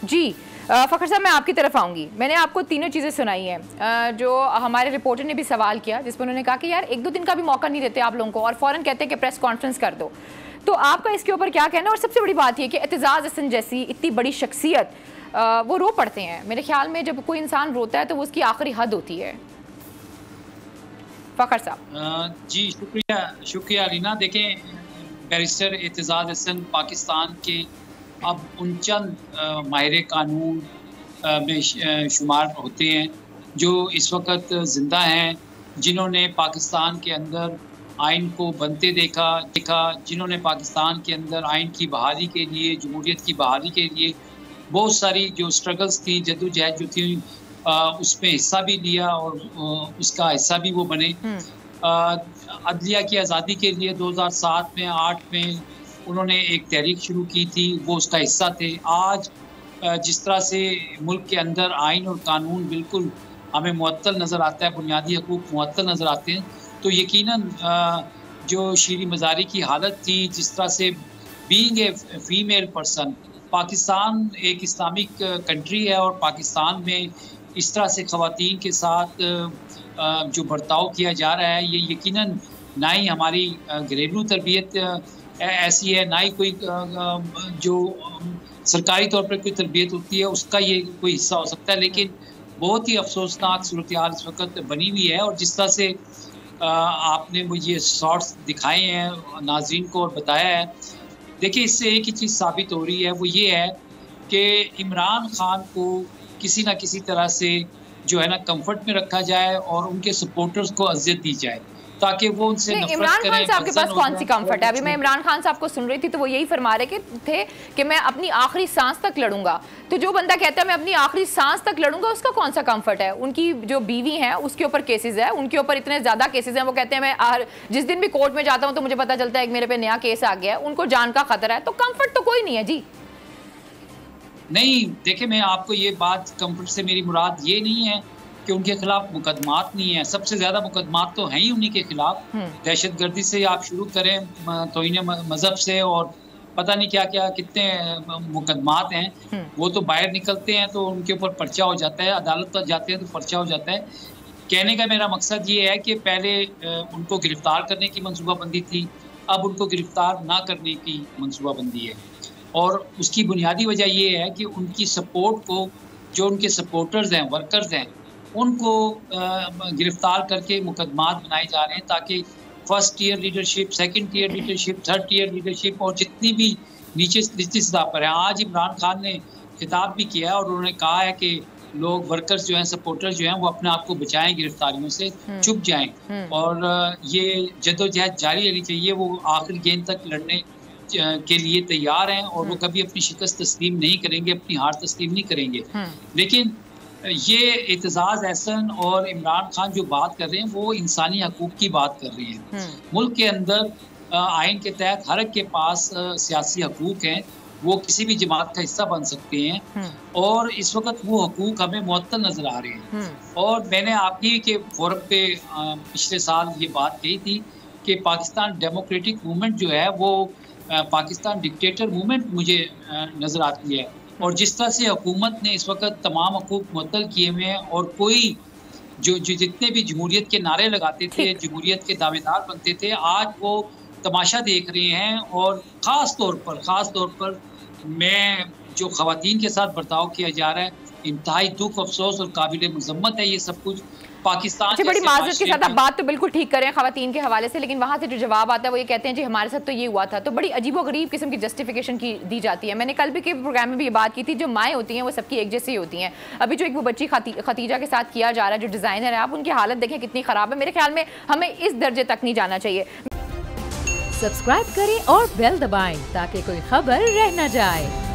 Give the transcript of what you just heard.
जी फ़खर साहब, मैं आपकी तरफ आऊँगी। मैंने आपको तीनों चीज़ें सुनाई हैं जो हमारे रिपोर्टर ने भी सवाल किया, जिसमें उन्होंने कहा कि यार 1-2 दिन का भी मौका नहीं देते आप लोगों को और फ़ौरन कहते हैं कि प्रेस कॉन्फ्रेंस कर दो। तो आपका इसके ऊपर क्या कहना है? और सबसे बड़ी बात यह कि एतजाज़ हसन जैसी इतनी बड़ी शख्सियत वो रो पड़ते हैं। मेरे ख्याल में जब कोई इंसान रोता है तो वो उसकी आखिरी हद होती है। फ़खर साहब जी शुक्रिया अलीना। देखें, बैरिस्टर एतजाज़ हसन पाकिस्तान के अब उन चंद माहिर कानून में शुमार होते हैं जो इस वक्त ज़िंदा हैं, जिन्होंने पाकिस्तान के अंदर आइन को बनते देखा, जिन्होंने पाकिस्तान के अंदर आइन की बहाली के लिए, जमहूरियत की बहाली के लिए बहुत सारी जो स्ट्रगल्स थी, जद्दोजहद जो थी, उसमें हिस्सा भी लिया और उसका हिस्सा भी वो बने। अदलिया की आज़ादी के लिए 2007 में 8 में उन्होंने एक तहरीक शुरू की थी, वो उसका हिस्सा थे। आज जिस तरह से मुल्क के अंदर आइन और कानून बिल्कुल हमें मुअत्तल नज़र आता है, बुनियादी हकूक़ मुअत्तल नज़र आते हैं, तो यकीनन जो शीरी मज़ारी की हालत थी, जिस तरह से being a female person, Pakistan एक इस्लामिक कंट्री है और पाकिस्तान में इस तरह से ख़वातीन के साथ जो बर्ताव किया जा रहा है, ये यकीनन ना ही हमारी घरेलू तरबियत ऐसी है, ना ही कोई जो सरकारी तौर पर कोई तरबियत होती है उसका ये कोई हिस्सा हो सकता है। लेकिन बहुत ही अफसोसनाक सूरत हाल इस वक्त बनी हुई है और जिस तरह से आपने मुझे शॉर्ट्स दिखाए हैं नाज़रीन को और बताया है, देखिए इससे एक ही चीज़ साबित हो रही है, वो ये है कि इमरान खान को किसी ना किसी तरह से जो है ना कंफर्ट में रखा जाए और उनके सपोर्टर्स को अज़ियत दी जाए ताकि वो उनसे नफरत करें। इमरान खान साहब के पास कौन सी कंफर्ट है? अभी मैं इमरान खान साहब को सुन रही थी तो वो यही फरमा रहे थे कि मैं अपनी आखिरी सांस तक लड़ूंगा। तो जो बंदा कहता है मैं अपनी आखिरी सांस तक लड़ूंगा, उसका कौन सा कंफर्ट है? उनकी जो बीवी है उसके ऊपर केसेस है, उनके ऊपर इतने ज्यादा केसेस हैं, वो कहते हैं मैं जिस दिन भी कोर्ट में जाता हूँ तो मुझे पता चलता है कि मेरे पे नया केस आ गया है, उनको जान का खतरा है। तो कंफर्ट तो कोई नहीं है जी। नहीं, देखिए मैं आपको ये बात, कंफर्ट से मेरी मुराद ये नहीं है कि उनके खिलाफ मुकदमात नहीं है। सबसे ज़्यादा मुकदमात तो हैं ही उन्हीं के खिलाफ। दहशतगर्दी से आप शुरू करें, तौहीन मज़हब से, और पता नहीं क्या क्या कितने मुकदमात हैं, वो तो बाहर निकलते हैं तो उनके ऊपर पर्चा हो जाता है, अदालत तक जाते हैं तो पर्चा हो जाता है। कहने का मेरा मकसद ये है कि पहले उनको गिरफ्तार करने की मनसूबाबंदी थी, अब उनको गिरफ्तार ना करने की मनसूबाबंदी है। और उसकी बुनियादी वजह ये है कि उनकी सपोर्ट को, जो उनके सपोर्टर्स हैं, वर्कर्स हैं, उनको गिरफ्तार करके मुकदमात बनाए जा रहे हैं ताकि first year leadership, second year leadership, third year leadership और जितनी भी नीचे सतह पर है। आज इमरान खान ने खिताब भी किया और उन्होंने कहा है कि लोग, वर्कर्स जो हैं, सपोर्टर्स जो हैं, वो अपने आप को बचाएं गिरफ्तारियों से, चुप जाएं और ये जद्दोजहद जारी रहनी चाहिए। वो आखिरी गेंद तक लड़ने के लिए तैयार हैं और वो कभी अपनी शिकस्त तस्लीम नहीं करेंगे, अपनी हार तस्लीम नहीं करेंगे। लेकिन ये एतजाज़ हसन और इमरान खान जो बात कर रहे हैं वो इंसानी हकूक़ की बात कर रहे हैं। मुल्क के अंदर आइन के तहत हर एक के पास सियासी हकूक़ हैं, वो किसी भी जमात का हिस्सा बन सकते हैं और इस वक्त वो हकूक़ हमें मुअत्तल नज़र आ रहे हैं। और मैंने आपकी के फोरम पे पिछले साल ये बात कही थी कि पाकिस्तान डेमोक्रेटिक मूवमेंट जो है वो पाकिस्तान डिक्टेटर मूवमेंट मुझे नज़र आती है। और जिस तरह से हुकूमत ने इस वक्त तमाम हकूक़ मुअत्तल किए हुए हैं और कोई जो जितने भी जमहूरियत के नारे लगाते थे, जमहूरियत के दावेदार बनते थे, आज वो तमाशा देख रहे हैं। और ख़ास तौर पर मैं जो ख़वातीन के साथ बर्ताव किया जा रहा है, इंतहाई दुख, अफसोस और काबिल मज़म्मत है ये सब कुछ। पाकिस्तान अच्छा, बड़ी माज़रत के साथ आप बात तो बिल्कुल ठीक करें ख़वातीन के हवाले से, लेकिन वहाँ से जो जवाब आता है वो ये कहते हैं जी हमारे साथ तो ये हुआ था। तो बड़ी अजीबोगरीब किस्म की जस्टिफिकेशन की दी जाती है। मैंने कल भी के प्रोग्राम में भी ये बात की थी, जो माएँ होती हैं वो सबकी एक जैसी होती हैं। अभी जो एक वो बच्ची खतीजा के साथ किया जा रहा है, जो डिज़ाइनर है, आप उनकी हालत देखें कितनी ख़राब है। मेरे ख्याल में हमें इस दर्जे तक नहीं जाना चाहिए। सब्सक्राइब करें और बेल दबाएं ताकि कोई खबर रह न जाए।